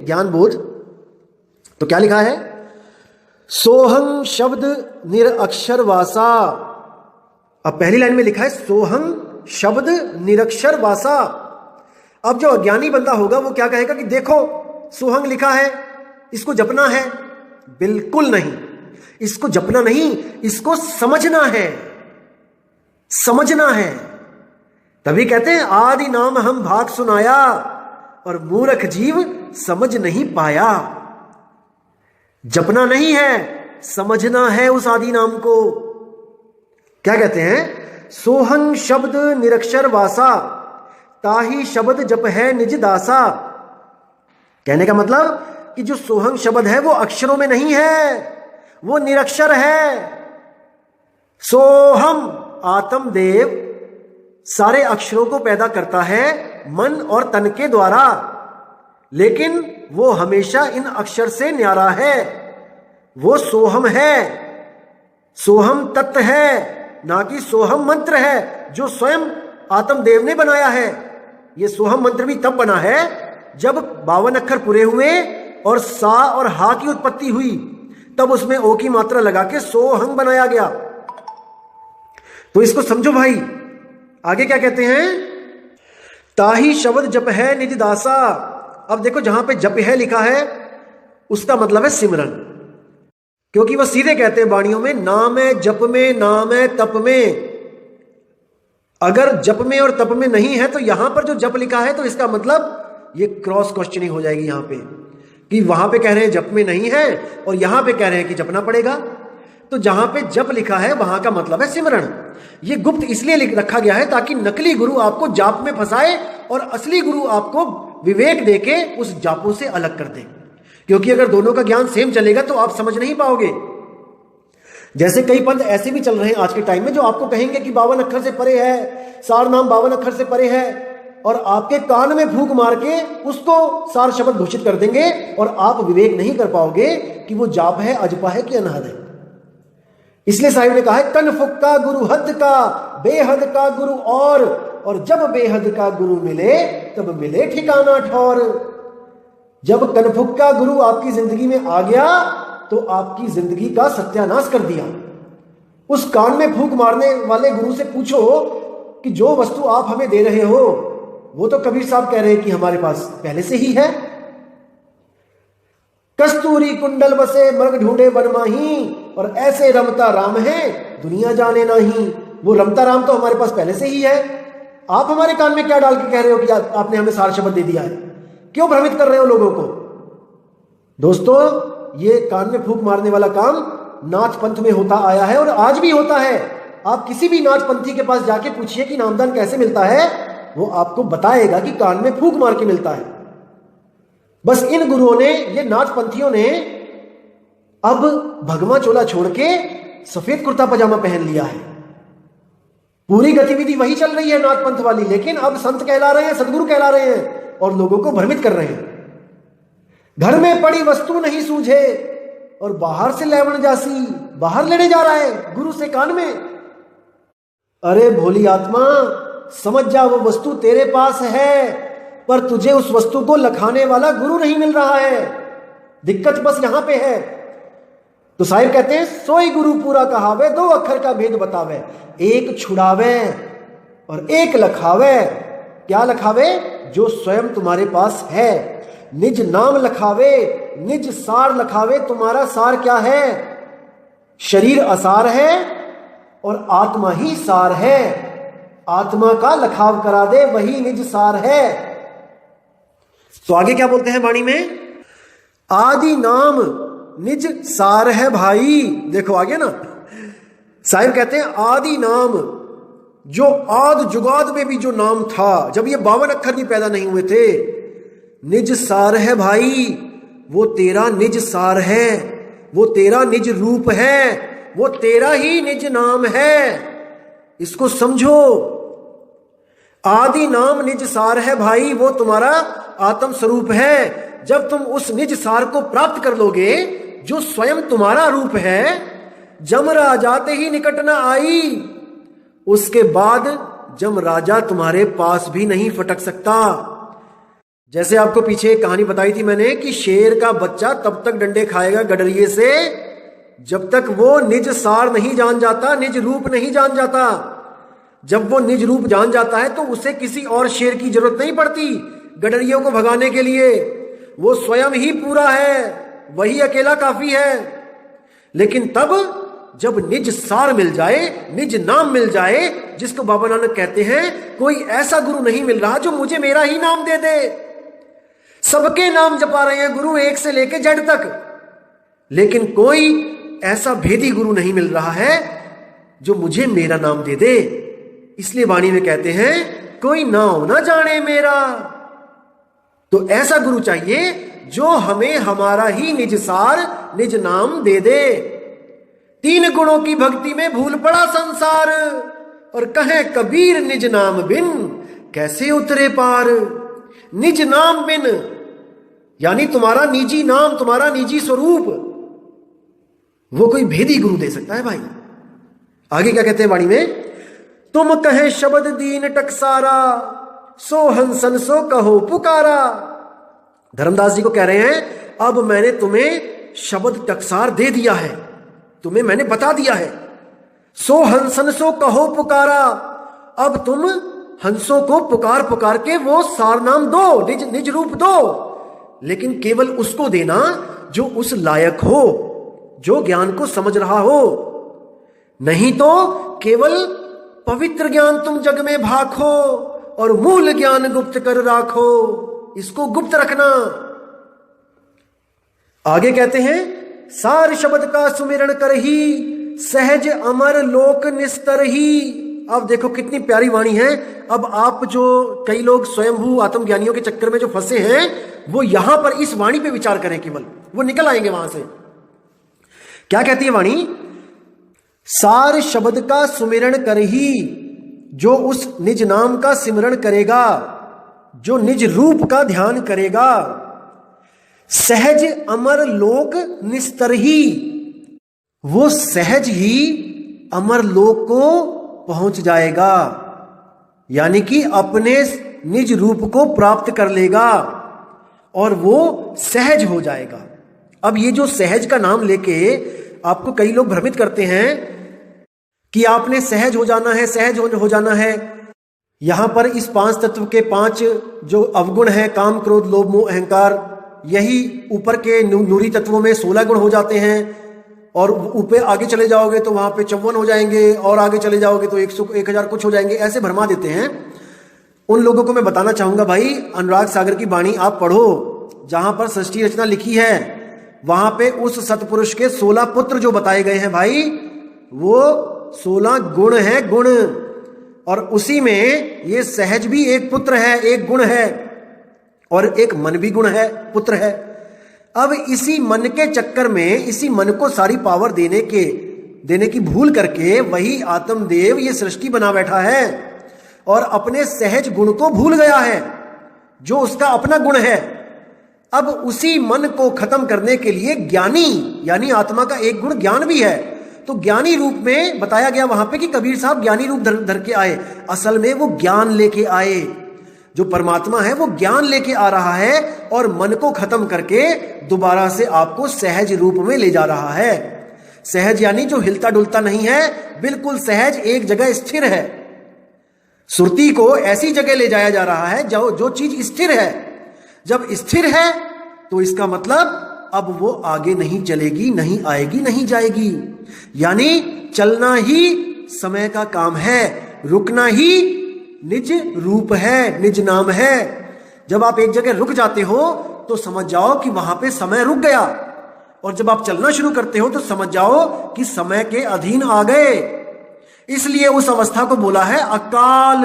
ज्ञान बोध। तो क्या लिखा है? सोहं शब्द निरअक्षर वासा। अब पहली लाइन में लिखा है सोहं शब्द निरक्षर वासा। अब जो अज्ञानी बंदा होगा वो क्या कहेगा कि देखो सोहंग लिखा है, इसको जपना है। बिल्कुल नहीं, इसको जपना नहीं, इसको समझना है, समझना है। तभी कहते हैं आदि नाम हम भाग सुनाया और मूर्ख जीव समझ नहीं पाया। जपना नहीं है, समझना है उस आदि नाम को। क्या कहते हैं? सोहं शब्द निरक्षर वासा, ताही शब्द जप है निज दासा। कहने का मतलब कि जो सोहंग शब्द है वो अक्षरों में नहीं है, वो निरक्षर है। सोहम आत्म देव सारे अक्षरों को पैदा करता है मन और तन के द्वारा, लेकिन वो हमेशा इन अक्षर से न्यारा है। वो सोहम है, सोहम तत्व है, ना कि सोहम मंत्र है जो स्वयं आत्मदेव ने बनाया है। ये सोहम मंत्र भी तब बना है जब 52 अक्षर पूरे हुए और सा और हा की उत्पत्ति हुई, तब उसमें ओ की मात्रा लगा के सोहंग बनाया गया। तो इसको समझो भाई। आगे क्या कहते हैं? ताही शब्द जप है निज दासा। अब देखो जहां पे जप है लिखा है उसका मतलब है सिमरन, क्योंकि वह सीधे कहते हैं वाणियों में नाम है जप में, नाम है तप में। अगर जप में और तप में नहीं है तो यहां पर जो जप लिखा है तो इसका मतलब ये क्रॉस क्वेश्चनिंग हो जाएगी यहां पे, कि वहां पे कह रहे हैं जप में नहीं है और यहां पे कह रहे हैं कि जपना पड़ेगा। तो जहां पे जप लिखा है वहां का मतलब है सिमरण। ये गुप्त इसलिए रखा गया है ताकि नकली गुरु आपको जाप में फंसाए और असली गुरु आपको विवेक देके उस जापों से अलग कर दे। क्योंकि अगर दोनों का ज्ञान सेम चलेगा तो आप समझ नहीं पाओगे। जैसे कई पंथ ऐसे भी चल रहे हैं आज के टाइम में जो आपको कहेंगे कि 52 अक्षर से परे है, सार नाम 52 अक्षर से परे है, और आपके कान में फूंक मार के उसको सार शब्द घोषित कर देंगे और आप विवेक नहीं कर पाओगे कि वो जाप है, अजपा है कि अनहद है। इसलिए साहिब ने कहा है कन फुक्का गुरु हद का, बेहद का गुरु और जब बेहद का गुरु मिले तब मिले ठिकाना ठौर। जब कनफुक्का गुरु आपकी जिंदगी में आ गया तो आपकी जिंदगी का सत्यानाश कर दिया। उस कान में फूंक मारने वाले गुरु से पूछो कि जो वस्तु आप हमें दे रहे हो वो तो कबीर साहब कह रहे हैं कि हमारे पास पहले से ही है। कस्तूरी कुंडल बसे मर्ग ढूंढे बनमाही, और ऐसे रमता राम है दुनिया जाने नहीं। वो रमता राम तो हमारे पास पहले से ही है। आप हमारे कान में क्या डाल के कह रहे हो कि आपने हमें सार शब्द दे दिया है? क्यों भ्रमित कर रहे हो लोगों को? दोस्तों, ये कान में फूंक मारने वाला काम नाथ पंथ में होता आया है और आज भी होता है। आप किसी भी नाथ पंथी के पास जाके पूछिए कि नामदान कैसे मिलता है, वो आपको बताएगा कि कान में फूंक मार के मिलता है। बस इन गुरुओं ने, ये नाथ पंथियों ने अब भगवा चोला छोड़ के सफेद कुर्ता पजामा पहन लिया है। पूरी गतिविधि वही चल रही है नाथ पंथ वाली, लेकिन अब संत कहला रहे हैं, सदगुरु कहला रहे हैं और लोगों को भ्रमित कर रहे हैं। घर में पड़ी वस्तु नहीं सूझे और बाहर से लेवन जासी, बाहर लेने जा रहा है गुरु से कान में। अरे भोली आत्मा, समझ जा वो वस्तु तेरे पास है, पर तुझे उस वस्तु को लखाने वाला गुरु नहीं मिल रहा है। दिक्कत बस यहां पे है। तो साहिब कहते हैं सोई गुरु पूरा कहावे, 2 अक्षर का भेद बतावे, एक छुड़ावे और एक लखावे। क्या लखावे? जो स्वयं तुम्हारे पास है। निज नाम लखावे, निज सार लखावे। तुम्हारा सार क्या है? शरीर असार है और आत्मा ही सार है। आत्मा का लखाव करा दे, वही निज सार है। तो आगे क्या बोलते हैं वाणी में? आदि नाम निज सार है भाई। देखो आगे ना, साहिब कहते हैं आदि नाम, जो आद जुगाद में भी जो नाम था, जब ये 52 अक्षर भी पैदा नहीं हुए थे, निज सार है भाई। वो तेरा निज सार है, वो तेरा निज रूप है, वो तेरा ही निज नाम है। इसको समझो। आदि नाम निज सार है भाई, वो तुम्हारा आत्म स्वरूप है। जब तुम उस निज सार को प्राप्त कर लोगे जो स्वयं तुम्हारा रूप है, जम राजाते ही निकट न आई, उसके बाद जम राजा तुम्हारे पास भी नहीं फटक सकता। जैसे आपको पीछे एक कहानी बताई थी मैंने कि शेर का बच्चा तब तक डंडे खाएगा गडरिये से जब तक वो निज सार नहीं जान जाता, निज रूप नहीं जान जाता। जब वो निज रूप जान जाता है तो उसे किसी और शेर की जरूरत नहीं पड़ती गडरियों को भगाने के लिए। वो स्वयं ही पूरा है, वही अकेला काफी है। लेकिन तब जब निज सार मिल जाए, निज नाम मिल जाए, जिसको बाबा नानक कहते हैं कोई ऐसा गुरु नहीं मिल रहा जो मुझे मेरा ही नाम दे दे। सबके नाम जपा रहे हैं गुरु एक से लेके जेड तक, लेकिन कोई ऐसा भेदी गुरु नहीं मिल रहा है जो मुझे मेरा नाम दे दे। इसलिए वाणी में कहते हैं कोई नाम ना जाने मेरा। तो ऐसा गुरु चाहिए जो हमें हमारा ही निज सार निज नाम दे दे। 3 गुणों की भक्ति में भूल पड़ा संसार, और कहे कबीर निज नाम बिन कैसे उतरे पार। निज नाम बिन यानी तुम्हारा निजी नाम, तुम्हारा निजी स्वरूप, वो कोई भेदी गुरु दे सकता है भाई। आगे क्या कहते हैं वाणी में, तुम कहे शब्द दीन टकसारा, सो हंसन सो कहो पुकारा। धर्मदास जी को कह रहे हैं अब मैंने तुम्हें शब्द टकसार दे दिया है, तुम्हें मैंने बता दिया है। सो हंसन सो कहो पुकारा, अब तुम हंसों को पुकार पुकार के वो सार नाम दो, निज निज रूप दो। लेकिन केवल उसको देना जो उस लायक हो, जो ज्ञान को समझ रहा हो। नहीं तो केवल पवित्र ज्ञान तुम जग में भाखो और मूल ज्ञान गुप्त कर राखो। इसको गुप्त रखना। आगे कहते हैं सार शब्द का सुमिरन कर ही, सहज अमर लोक निस्तर ही। अब देखो कितनी प्यारी वाणी है। अब आप जो कई लोग स्वयंभू आत्मज्ञानियों के चक्कर में जो फंसे हैं, वो यहां पर इस वाणी पे विचार करें, केवल वो निकल आएंगे वहां से। क्या कहती है वाणी, सार शब्द का सुमिरन कर ही, जो उस निज नाम का सिमरण करेगा, जो निज रूप का ध्यान करेगा, सहज अमर लोक निस्तर ही, वो सहज ही अमर लोक को पहुंच जाएगा। यानी कि अपने निज रूप को प्राप्त कर लेगा और वो सहज हो जाएगा। अब ये जो सहज का नाम लेके आपको कई लोग भ्रमित करते हैं कि आपने सहज हो जाना है, सहज हो जाना है। यहां पर इस 5 तत्व के 5 जो अवगुण हैं, काम क्रोध लोभ मोह अहंकार, यही ऊपर के नूरी तत्वों में 16 गुण हो जाते हैं। और ऊपर आगे चले जाओगे तो वहां पे 54 हो जाएंगे, और आगे चले जाओगे तो 1000 कुछ हो जाएंगे। ऐसे भरमा देते हैं। उन लोगों को मैं बताना चाहूंगा भाई, अनुराग सागर की वाणी आप पढ़ो, जहां पर सृष्टि रचना लिखी है वहां पे उस सतपुरुष के 16 पुत्र जो बताए गए हैं भाई, वो 16 गुण है, गुण। और उसी में ये सहज भी एक पुत्र है, एक गुण है, और एक मन भी गुण है, पुत्र है। अब इसी मन के चक्कर में, इसी मन को सारी पावर देने की भूल करके वही आत्मदेव ये सृष्टि बना बैठा है और अपने सहज गुण को भूल गया है, जो उसका अपना गुण है। अब उसी मन को खत्म करने के लिए ज्ञानी, यानी आत्मा का एक गुण ज्ञान भी है, तो ज्ञानी रूप में बताया गया वहां पे कि कबीर साहब ज्ञानी रूप धर के आए। असल में वो ज्ञान लेके आए। जो परमात्मा है वो ज्ञान लेके आ रहा है और मन को खत्म करके दोबारा से आपको सहज रूप में ले जा रहा है। सहज यानी जो हिलता डुलता नहीं है, बिल्कुल सहज, एक जगह स्थिर है। सुरती को ऐसी जगह ले जाया जा रहा है जो चीज स्थिर है। जब स्थिर है तो इसका मतलब अब वो आगे नहीं चलेगी, नहीं आएगी, नहीं जाएगी। यानी चलना ही समय का काम है, रुकना ही निज रूप है, निज नाम है। जब आप एक जगह रुक जाते हो तो समझ जाओ कि वहां पे समय रुक गया, और जब आप चलना शुरू करते हो तो समझ जाओ कि समय के अधीन आ गए। इसलिए उस अवस्था को बोला है अकाल।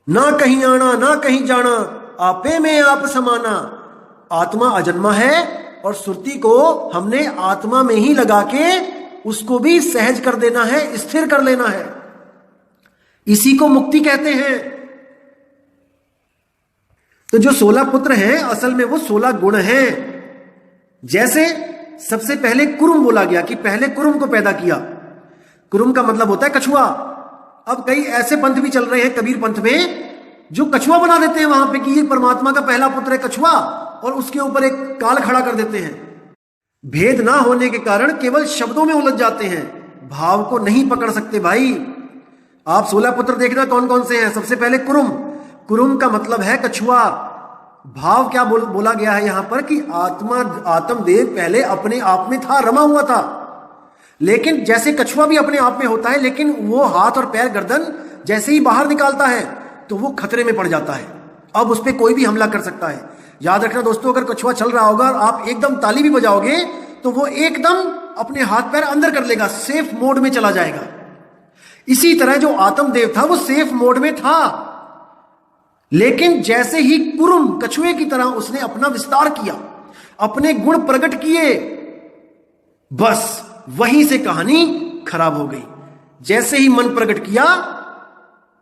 ना कहीं आना ना कहीं जाना, आपे में आप समाना। आत्मा अजन्मा है और सुरती को हमने आत्मा में ही लगा के उसको भी सहज कर देना है, स्थिर कर लेना है। इसी को मुक्ति कहते हैं। तो जो 16 पुत्र हैं असल में वो 16 गुण हैं। जैसे सबसे पहले कुरुम बोला गया कि पहले कुरुम को पैदा किया। कुरुम का मतलब होता है कछुआ। अब कई ऐसे पंथ भी चल रहे हैं कबीर पंथ में जो कछुआ बना देते हैं वहां पे कि ये परमात्मा का पहला पुत्र है कछुआ, और उसके ऊपर एक काल खड़ा कर देते हैं। भेद ना होने के कारण केवल शब्दों में उलझ जाते हैं, भाव को नहीं पकड़ सकते भाई। आप 16 पुत्र देखना कौन कौन से हैं। सबसे पहले कुरुम, कुरुम का मतलब है कछुआ। भाव क्या बोला गया है यहां पर कि आत्मदेव पहले अपने आप में था, रमा हुआ था, लेकिन जैसे कछुआ भी अपने आप में होता है, लेकिन वो हाथ और पैर गर्दन जैसे ही बाहर निकालता है तो वो खतरे में पड़ जाता है। अब उस पर कोई भी हमला कर सकता है। याद रखना दोस्तों, अगर कछुआ चल रहा होगा और आप एकदम ताली भी बजाओगे तो वो एकदम अपने हाथ पैर अंदर कर लेगा, सेफ मोड में चला जाएगा। इसी तरह जो आत्मदेव था वो सेफ मोड में था, लेकिन जैसे ही कुरुम कछुए की तरह उसने अपना विस्तार किया, अपने गुण प्रकट किए, बस वहीं से कहानी खराब हो गई। जैसे ही मन प्रकट किया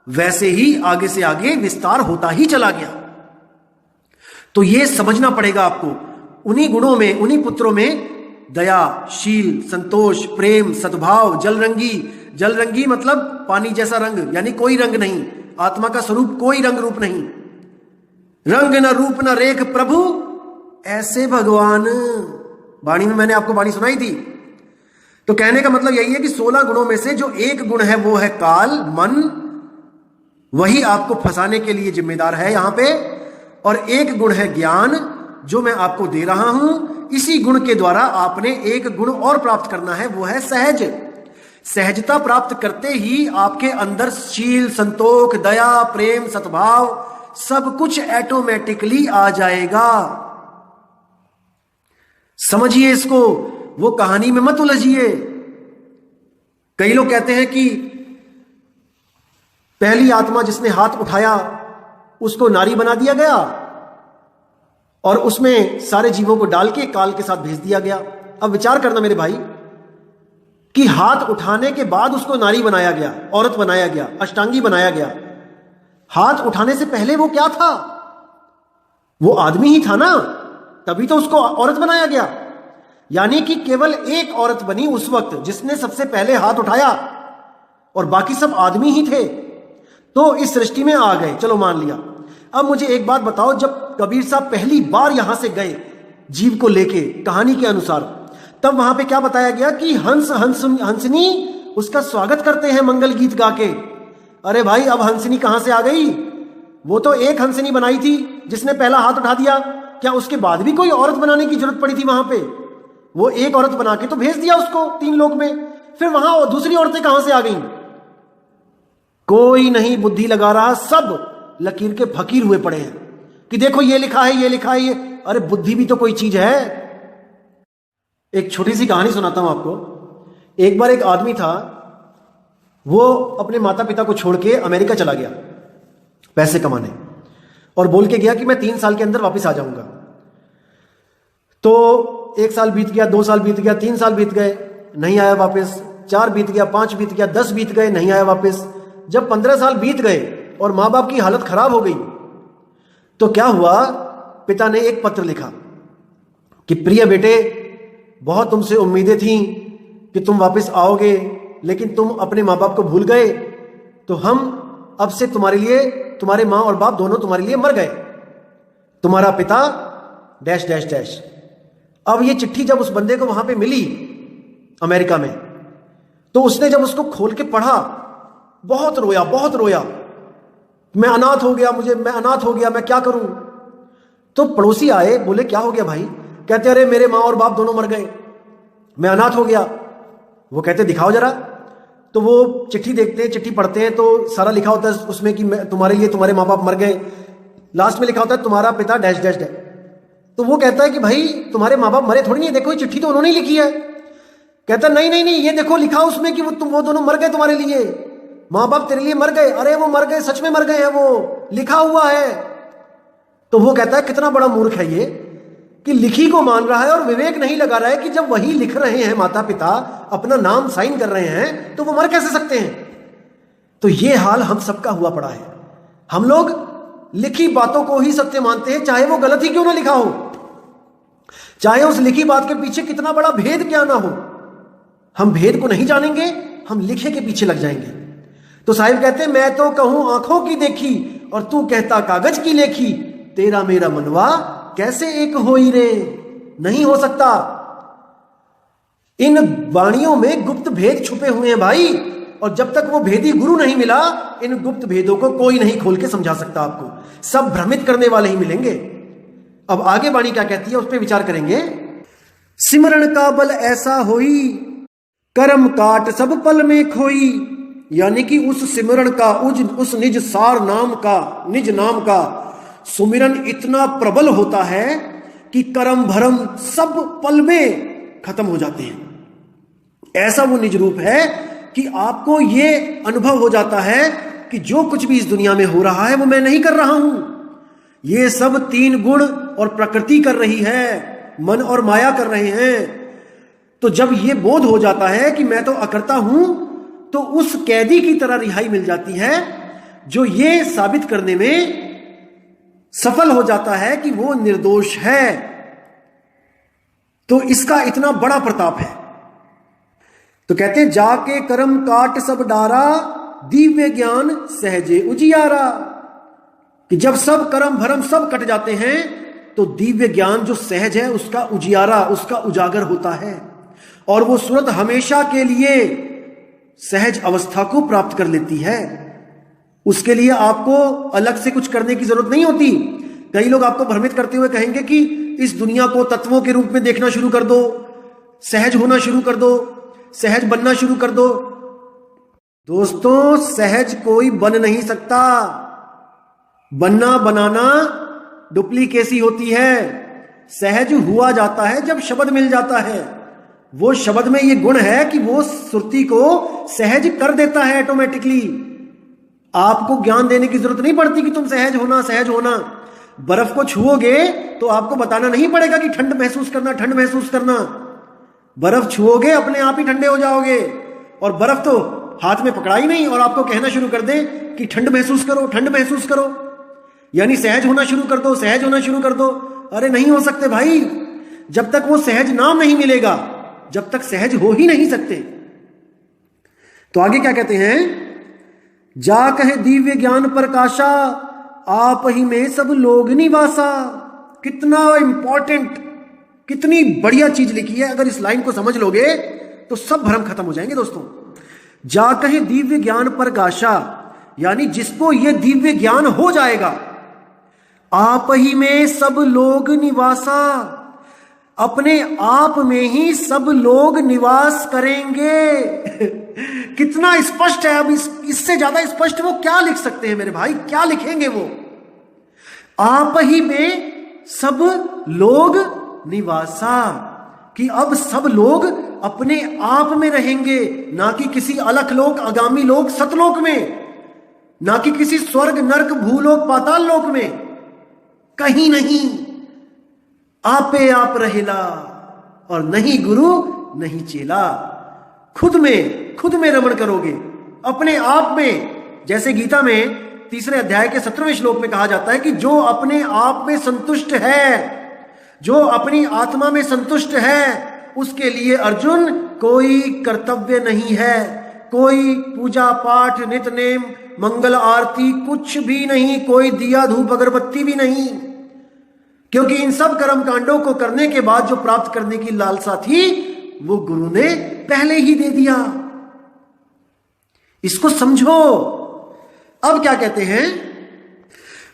वैसे ही आगे से आगे विस्तार होता ही चला गया। तो यह समझना पड़ेगा आपको, उन्हीं गुणों में, उन्हीं पुत्रों में दया, शील, संतोष, प्रेम, सद्भाव, जलरंगी। जलरंगी मतलब पानी जैसा रंग, यानी कोई रंग नहीं, आत्मा का स्वरूप कोई रंग रूप नहीं। रंग न रूप न रेख प्रभु ऐसे भगवान। वाणी में मैंने आपको वाणी सुनाई थी। तो कहने का मतलब यही है कि 16 गुणों में से जो एक गुण है वो है काल, मन, वही आपको फंसाने के लिए जिम्मेदार है यहां पे। और एक गुण है ज्ञान, जो मैं आपको दे रहा हूं। इसी गुण के द्वारा आपने एक गुण और प्राप्त करना है, वो है सहज। सहजता प्राप्त करते ही आपके अंदर शील, संतोष, दया, प्रेम, सद्भाव सब कुछ ऑटोमेटिकली आ जाएगा। समझिए इसको, वो कहानी में मत उलझिए। कई लोग कहते हैं कि पहली आत्मा जिसने हाथ उठाया उसको नारी बना दिया गया और उसमें सारे जीवों को डाल के काल के साथ भेज दिया गया। अब विचार करना मेरे भाई कि हाथ उठाने के बाद उसको नारी बनाया गया, औरत बनाया गया, अष्टांगी बनाया गया। हाथ उठाने से पहले वो क्या था? वो आदमी ही था ना, तभी तो उसको औरत बनाया गया। यानी कि केवल एक औरत बनी उस वक्त जिसने सबसे पहले हाथ उठाया, और बाकी सब आदमी ही थे। तो इस सृष्टि में आ गए, चलो मान लिया। अब मुझे एक बात बताओ, जब कबीर साहब पहली बार यहां से गए जीव को लेके कहानी के अनुसार, तब वहां पे क्या बताया गया कि हंसनी उसका स्वागत करते हैं मंगल गीत गा के। अरे भाई, अब हंसनी कहां से आ गई? वो तो एक हंसनी बनाई थी जिसने पहला हाथ उठा दिया। क्या उसके बाद भी कोई औरत बनाने की जरूरत पड़ी थी वहां पे? वो एक औरत बना के तो भेज दिया उसको 3 लोक में। फिर वहां दूसरी औरतें कहां से आ गई? कोई नहीं बुद्धि लगा रहा, सब लकीर के फकीर हुए पड़े हैं कि देखो ये लिखा है, ये लिखा है, ये। अरे बुद्धि भी तो कोई चीज है। एक छोटी सी कहानी सुनाता हूं आपको। एक बार एक आदमी था, वो अपने माता पिता को छोड़ के अमेरिका चला गया पैसे कमाने, और बोल के गया कि मैं 3 साल के अंदर वापस आ जाऊंगा। तो 1 साल बीत गया, 2 साल बीत गया, 3 साल बीत गए, नहीं आया वापस। 4 बीत गया, 5 बीत गया, 10 बीत गए, नहीं आया वापस। जब 15 साल बीत गए और मां बाप की हालत खराब हो गई, तो क्या हुआ? पिता ने एक पत्र लिखा कि प्रिय बेटे, बहुत तुमसे उम्मीदें थीं कि तुम वापस आओगे, लेकिन तुम अपने मां बाप को भूल गए, तो हम अब से तुम्हारे लिए, तुम्हारे मां और बाप दोनों तुम्हारे लिए मर गए। तुम्हारा पिता डैश डैश डैश। अब ये चिट्ठी जब उस बंदे को वहां पे मिली अमेरिका में, तो उसने जब उसको खोल के पढ़ा, बहुत रोया, बहुत रोया। मैं अनाथ हो गया, मैं अनाथ हो गया, मैं क्या करूं? तो पड़ोसी आए, बोले क्या हो गया भाई? कहते अरे मेरे मां और बाप दोनों मर गए, मैं अनाथ हो गया। वो कहते दिखाओ जरा। तो वो चिट्ठी देखते हैं, चिट्ठी पढ़ते हैं, तो सारा लिखा होता है उसमें कि तुम्हारे लिए तुम्हारे माँ बाप मर गए। लास्ट में लिखा होता है तुम्हारा पिता डैश डैश डैश। तो वो कहता है कि भाई तुम्हारे माँ बाप मरे थोड़ी नहीं, देखो ये चिट्ठी तो उन्होंने ही लिखी है। कहता नहीं नहीं नहीं, ये देखो लिखा उसमें कि वो दोनों मर गए तुम्हारे लिए, माँ बाप तेरे लिए मर गए। अरे वो मर गए, सच में मर गए हैं, वो लिखा हुआ है। तो वो कहता है कितना बड़ा मूर्ख है ये कि लिखी को मान रहा है और विवेक नहीं लगा रहा है कि जब वही लिख रहे हैं माता पिता, अपना नाम साइन कर रहे हैं, तो वो मर कैसे सकते हैं? तो ये हाल हम सबका हुआ पड़ा है। हम लोग लिखी बातों को ही सत्य मानते हैं, चाहे वो गलत ही क्यों ना लिखा हो, चाहे उस लिखी बात के पीछे कितना बड़ा भेद क्या ना हो। हम भेद को नहीं जानेंगे, हम लिखे के पीछे लग जाएंगे। तो साहिब कहते हैं मैं तो कहूं आंखों की देखी और तू कहता कागज की लेखी, तेरा मेरा मनवा कैसे एक होई रे। नहीं हो सकता। इन वाणियों में गुप्त भेद छुपे हुए हैं भाई, और जब तक वो भेदी गुरु नहीं मिला, इन गुप्त भेदों को कोई नहीं खोल के समझा सकता आपको। सब भ्रमित करने वाले ही मिलेंगे। अब आगे वाणी क्या कहती है, उस पर विचार करेंगे। सिमरण का बल ऐसा होई, कर्म काट सब पल में खोई। यानी कि उस सिमरण का, उस निज सार नाम का, निज नाम का सुमिरन इतना प्रबल होता है कि कर्म भरम सब पल में खत्म हो जाते हैं। ऐसा वो निज रूप है कि आपको ये अनुभव हो जाता है कि जो कुछ भी इस दुनिया में हो रहा है वो मैं नहीं कर रहा हूं, ये सब तीन गुण और प्रकृति कर रही है, मन और माया कर रहे हैं। तो जब ये बोध हो जाता है कि मैं तो अकर्ता हूं, तो उस कैदी की तरह रिहाई मिल जाती है जो ये साबित करने में सफल हो जाता है कि वो निर्दोष है। तो इसका इतना बड़ा प्रताप है। तो कहते हैं जाके कर्म काट सब डारा, दिव्य ज्ञान सहजे उजियारा। कि जब सब कर्म भरम सब कट जाते हैं तो दिव्य ज्ञान जो सहज है उसका उजियारा, उसका उजागर होता है, और वो सूरत हमेशा के लिए सहज अवस्था को प्राप्त कर लेती है। उसके लिए आपको अलग से कुछ करने की जरूरत नहीं होती। कई लोग आपको भ्रमित करते हुए कहेंगे कि इस दुनिया को तत्वों के रूप में देखना शुरू कर दो, सहज होना शुरू कर दो, सहज बनना शुरू कर दो। दोस्तों, सहज कोई बन नहीं सकता। बनना बनाना डुप्लीकेसी होती है। सहज हुआ जाता है जब शब्द मिल जाता है। वो शब्द में ये गुण है कि वो सुरती को सहज कर देता है ऑटोमेटिकली। आपको ज्ञान देने की जरूरत नहीं पड़ती कि तुम सहज होना, सहज होना। बर्फ को छुओगे तो आपको बताना नहीं पड़ेगा कि ठंड महसूस करना, ठंड महसूस करना। बर्फ छुओगे अपने आप ही ठंडे हो जाओगे। और बर्फ तो हाथ में पकड़ा ही नहीं और आपको कहना शुरू कर दे कि ठंड महसूस करो, ठंड महसूस करो, यानी सहज होना शुरू कर दो, सहज होना शुरू कर दो। अरे नहीं हो सकते भाई। जब तक वो सहज नाम नहीं मिलेगा, जब तक सहज हो ही नहीं सकते। तो आगे क्या कहते हैं, जा कहे दिव्य ज्ञान प्रकाशा, आप ही में सब लोग निवासा। कितना इंपॉर्टेंट, कितनी बढ़िया चीज लिखी है। अगर इस लाइन को समझ लोगे तो सब भ्रम खत्म हो जाएंगे दोस्तों। जा कहे दिव्य ज्ञान प्रकाशा, यानी जिसको ये दिव्य ज्ञान हो जाएगा, आप ही में सब लोग निवासा, अपने आप में ही सब लोग निवास करेंगे। कितना स्पष्ट है। अब इससे ज्यादा स्पष्ट वो क्या लिख सकते हैं मेरे भाई, क्या लिखेंगे वो। आप ही में सब लोग निवासा, कि अब सब लोग अपने आप में रहेंगे, ना कि किसी अलख लोक, आगामी लोक, सतलोक में, ना कि किसी स्वर्ग नरक भूलोक पाताल लोक में, कहीं नहीं। आपे आप रहेला, और नहीं गुरु नहीं चेला। खुद में रमण करोगे, अपने आप में। जैसे गीता में 3 अध्याय के 17वें श्लोक में कहा जाता है कि जो अपने आप में संतुष्ट है, जो अपनी आत्मा में संतुष्ट है, उसके लिए अर्जुन कोई कर्तव्य नहीं है, कोई पूजा पाठ नित नेम मंगल आरती कुछ भी नहीं, कोई दिया धूप अगरबत्ती भी नहीं। क्योंकि इन सब कर्म कांडों को करने के बाद जो प्राप्त करने की लालसा थी वो गुरु ने पहले ही दे दिया। इसको समझो। अब क्या कहते हैं,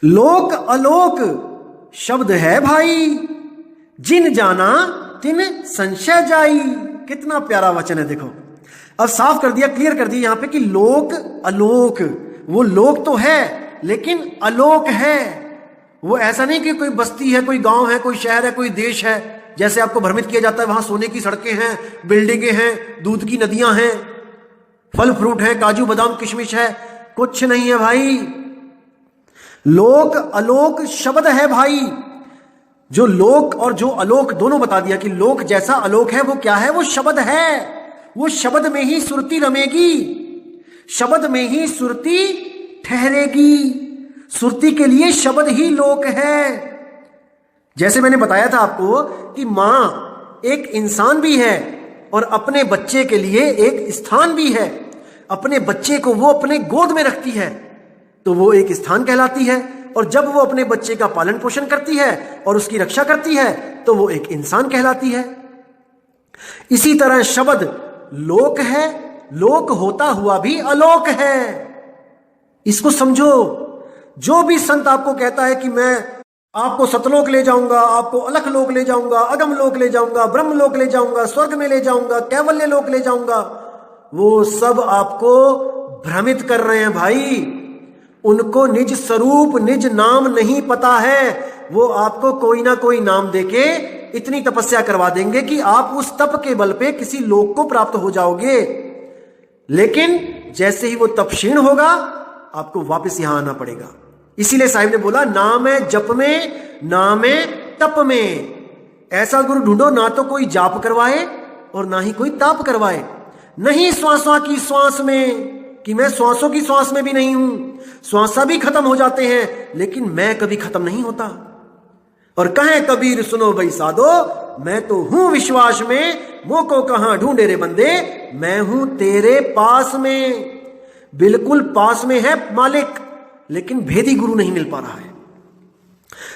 लोक अलोक शब्द है भाई, जिन जाना तिन संशय जाई। कितना प्यारा वचन है। देखो, अब साफ कर दिया, क्लियर कर दिया यहां पे कि लोक अलोक, वो लोक तो है लेकिन अलोक है। वो ऐसा नहीं कि कोई बस्ती है, कोई गांव है, कोई शहर है, कोई देश है, जैसे आपको भ्रमित किया जाता है वहां सोने की सड़कें हैं, बिल्डिंगें हैं, दूध की नदियां हैं, फल फ्रूट है, काजू बादाम किशमिश है। कुछ नहीं है भाई। लोक अलोक शब्द है भाई। जो लोक और जो अलोक दोनों बता दिया कि लोक जैसा अलोक है वो क्या है, वो शब्द है। वो शब्द में ही सुरती रमेगी, शब्द में ही सुरती ठहरेगी। सुरती के लिए शब्द ही लोक है। जैसे मैंने बताया था आपको कि मां एक इंसान भी है और अपने बच्चे के लिए एक स्थान भी है। अपने बच्चे को वो अपने गोद में रखती है, तो वो एक स्थान कहलाती है, और जब वो अपने बच्चे का पालन पोषण करती है और उसकी रक्षा करती है तो वो एक इंसान कहलाती है। इसी तरह शब्द लोक है, लोक होता हुआ भी अलोक है। इसको समझो। जो भी संत आपको कहता है कि मैं आपको सतलोक ले जाऊंगा, आपको अलख लोक ले जाऊंगा, अगम लोक ले जाऊंगा, ब्रह्म लोक ले जाऊंगा, स्वर्ग में ले जाऊंगा, कैवल्य लोक ले जाऊंगा, वो सब आपको भ्रमित कर रहे हैं भाई। उनको निज स्वरूप निज नाम नहीं पता है। वो आपको कोई ना कोई नाम देके इतनी तपस्या करवा देंगे कि आप उस तप के बल पे किसी लोक को प्राप्त हो जाओगे, लेकिन जैसे ही वो तप क्षीण होगा आपको वापस यहां आना पड़ेगा। इसीलिए साहिब ने बोला नाम है जप में, नाम है तप में। ऐसा गुरु ढूंढो ना तो कोई जाप करवाए और ना ही कोई ताप करवाए। नहीं श्वासों की श्वास में कि मैं श्वासों की श्वास में भी नहीं हूं, श्वासा भी खत्म हो जाते हैं लेकिन मैं कभी खत्म नहीं होता। और कहें कबीर सुनो भाई साधो, मैं तो हूं विश्वास में, मोको कहां ढूंढे रे बंदे, मैं हूं तेरे पास में। बिल्कुल पास में है मालिक, लेकिन भेदी गुरु नहीं मिल पा रहा है।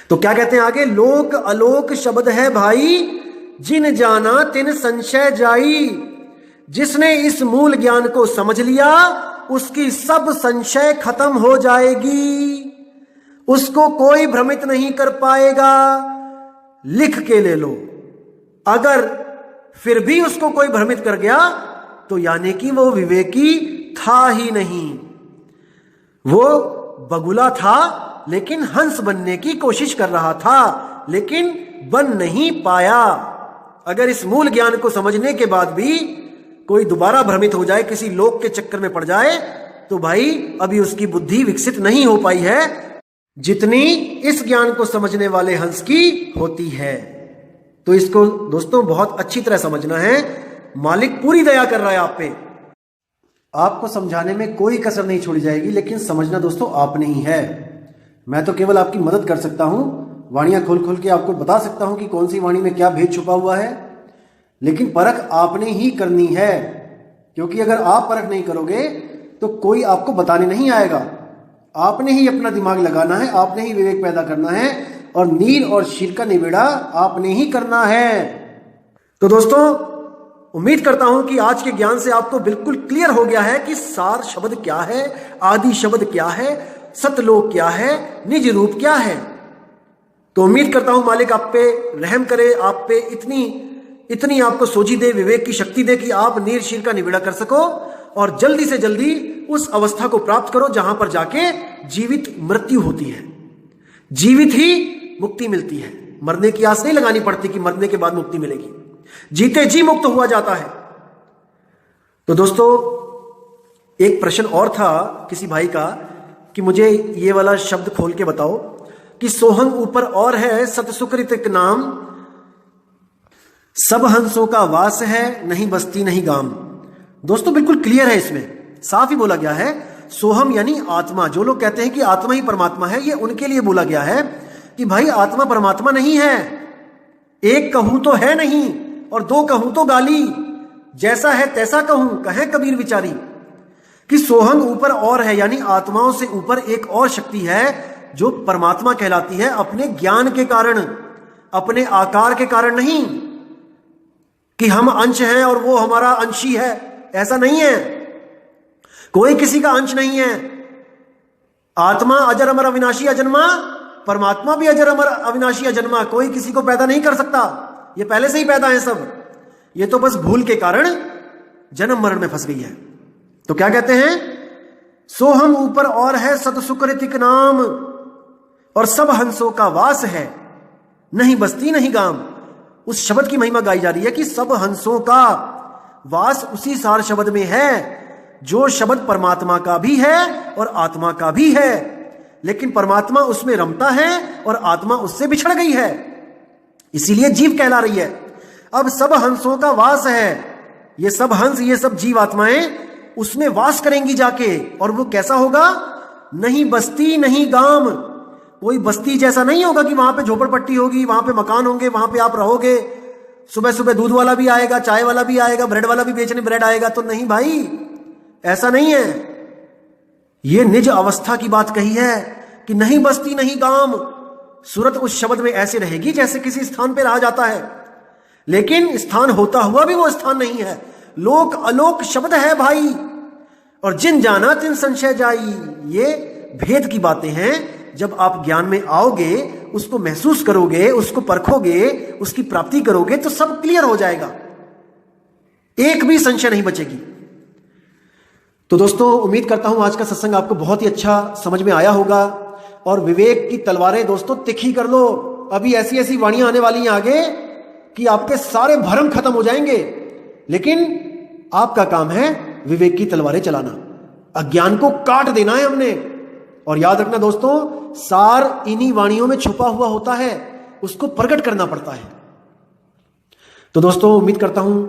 तो क्या कहते हैं आगे, लोक अलोक शब्द है भाई, जिन जाना तिन संशय जाई। जिसने इस मूल ज्ञान को समझ लिया उसकी सब संशय खत्म हो जाएगी, उसको कोई भ्रमित नहीं कर पाएगा। लिख के ले लो, अगर फिर भी उसको कोई भ्रमित कर गया तो यानी कि वो विवेकी था ही नहीं, वो बगुला था लेकिन हंस बनने की कोशिश कर रहा था लेकिन बन नहीं पाया। अगर इस मूल ज्ञान को समझने के बाद भी कोई दोबारा भ्रमित हो जाए, किसी लोक के चक्कर में पड़ जाए, तो भाई अभी उसकी बुद्धि विकसित नहीं हो पाई है जितनी इस ज्ञान को समझने वाले हंस की होती है। तो इसको दोस्तों बहुत अच्छी तरह समझना है। मालिक पूरी दया कर रहा है आप पे, आपको समझाने में कोई कसर नहीं छोड़ी जाएगी, लेकिन समझना दोस्तों आपने ही है। मैं तो केवल आपकी मदद कर सकता हूं, वाणियां खोल खोल के आपको बता सकता हूं कि कौन सी वाणी में क्या भेद छुपा हुआ है, लेकिन परख आपने ही करनी है। क्योंकि अगर आप परख नहीं करोगे तो कोई आपको बताने नहीं आएगा। आपने ही अपना दिमाग लगाना है, आपने ही विवेक पैदा करना है, और नील और शील का निबेड़ा आपने ही करना है। तो दोस्तों उम्मीद करता हूं कि आज के ज्ञान से आपको बिल्कुल क्लियर हो गया है कि सार शब्द क्या है, आदि शब्द क्या है, सतलोक क्या है, निज रूप क्या है। तो उम्मीद करता हूं मालिक आप पे रहम करे, आप पे इतनी आपको सोची दे, विवेक की शक्ति दे कि आप नीर शीर का निबेड़ा कर सको और जल्दी से जल्दी उस अवस्था को प्राप्त करो जहां पर जाके जीवित मृत्यु होती है, जीवित ही मुक्ति मिलती है। मरने की आस नहीं लगानी पड़ती कि मरने के बाद मुक्ति मिलेगी, जीते जी मुक्त हुआ जाता है। तो दोस्तों एक प्रश्न और था किसी भाई का कि मुझे ये वाला शब्द खोल के बताओ कि सोहम ऊपर और है सतसुकृत नाम, सब हंसों का वास है, नहीं बस्ती नहीं गाम। दोस्तों बिल्कुल क्लियर है, इसमें साफ ही बोला गया है। सोहम यानी आत्मा। जो लोग कहते हैं कि आत्मा ही परमात्मा है, ये उनके लिए बोला गया है कि भाई आत्मा परमात्मा नहीं है। एक कहूं तो है नहीं और दो कहूं तो गाली, जैसा है तैसा कहूं, कहे कबीर विचारी। कि सोहम ऊपर और है यानी आत्माओं से ऊपर एक और शक्ति है जो परमात्मा कहलाती है, अपने ज्ञान के कारण, अपने आकार के कारण नहीं कि हम अंश हैं और वो हमारा अंशी है, ऐसा नहीं है। कोई किसी का अंश नहीं है। आत्मा अजर अमर अविनाशी अजन्मा, परमात्मा भी अजर अमर अविनाशी अजन्मा। कोई किसी को पैदा नहीं कर सकता, ये पहले से ही पैदा है सब, ये तो बस भूल के कारण जन्म मरण में फंस गई है। तो क्या कहते हैं, सोहम ऊपर और है सतसुकृतिक नाम, और सब हंसों का वास है, नहीं बस्ती नहीं गाम। उस शब्द की महिमा गाई जा रही है कि सब हंसों का वास उसी सार शब्द में है जो शब्द परमात्मा का भी है और आत्मा का भी है, लेकिन परमात्मा उसमें रमता है और आत्मा उससे बिछड़ गई है, इसीलिए जीव कहला रही है। अब सब हंसों का वास है, ये सब हंस, ये सब जीव आत्माएं उसमें वास करेंगी जाके, और वो कैसा होगा, नहीं बस्ती नहीं गाम। कोई बस्ती जैसा नहीं होगा कि वहां पे झोपड़पट्टी होगी, वहां पे मकान होंगे, वहां पे आप रहोगे, सुबह सुबह दूध वाला भी आएगा, चाय वाला भी आएगा, ब्रेड वाला भी बेचने ब्रेड आएगा, तो नहीं भाई, ऐसा नहीं है। ये निज अवस्था की बात कही है कि नहीं बसती नहीं गाम। सूरत उस शब्द में ऐसे रहेगी जैसे किसी स्थान पर रहा जाता है, लेकिन स्थान होता हुआ भी वो स्थान नहीं है। लोक अलोक शब्द है भाई, और जिन जाना तिन संशय जाई। ये भेद की बातें हैं। जब आप ज्ञान में आओगे, उसको महसूस करोगे, उसको परखोगे, उसकी प्राप्ति करोगे, तो सब क्लियर हो जाएगा, एक भी संशय नहीं बचेगी। तो दोस्तों, उम्मीद करता हूं आज का सत्संग आपको बहुत ही अच्छा समझ में आया होगा। और विवेक की तलवारें दोस्तों तिखी कर लो। अभी ऐसी ऐसी वाणियां आने वाली हैं आगे कि आपके सारे भ्रम खत्म हो जाएंगे, लेकिन आपका काम है विवेक की तलवारें चलाना। अज्ञान को काट देना है हमने। और याद रखना दोस्तों, सार इन्हीं वाणियों में छुपा हुआ होता है, उसको प्रकट करना पड़ता है। तो दोस्तों, उम्मीद करता हूं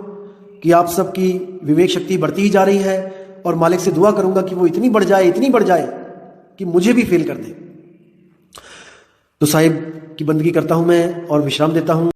कि आप सबकी विवेक शक्ति बढ़ती ही जा रही है, और मालिक से दुआ करूंगा कि वो इतनी बढ़ जाए कि मुझे भी फेल कर दे। तो साहिब की बंदगी करता हूं मैं और विश्राम देता हूं।